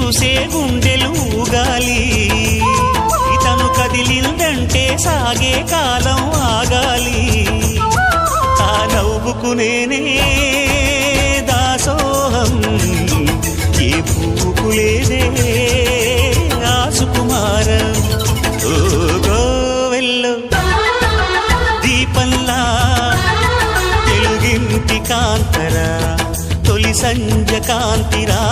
చూసే గుండెలు ఊగాలి ఇతను కదిలిందంటే సాగే కాలం ఆగాలి ఆ నవ్వుకు నేనే దాసోహం ఏ పువ్వుకు లేదే ఆ సుకుమారం ఓ గోవెల్లో దీపంలా తెలుగింటి కాంతరా తొలి సంజ కాంతిరా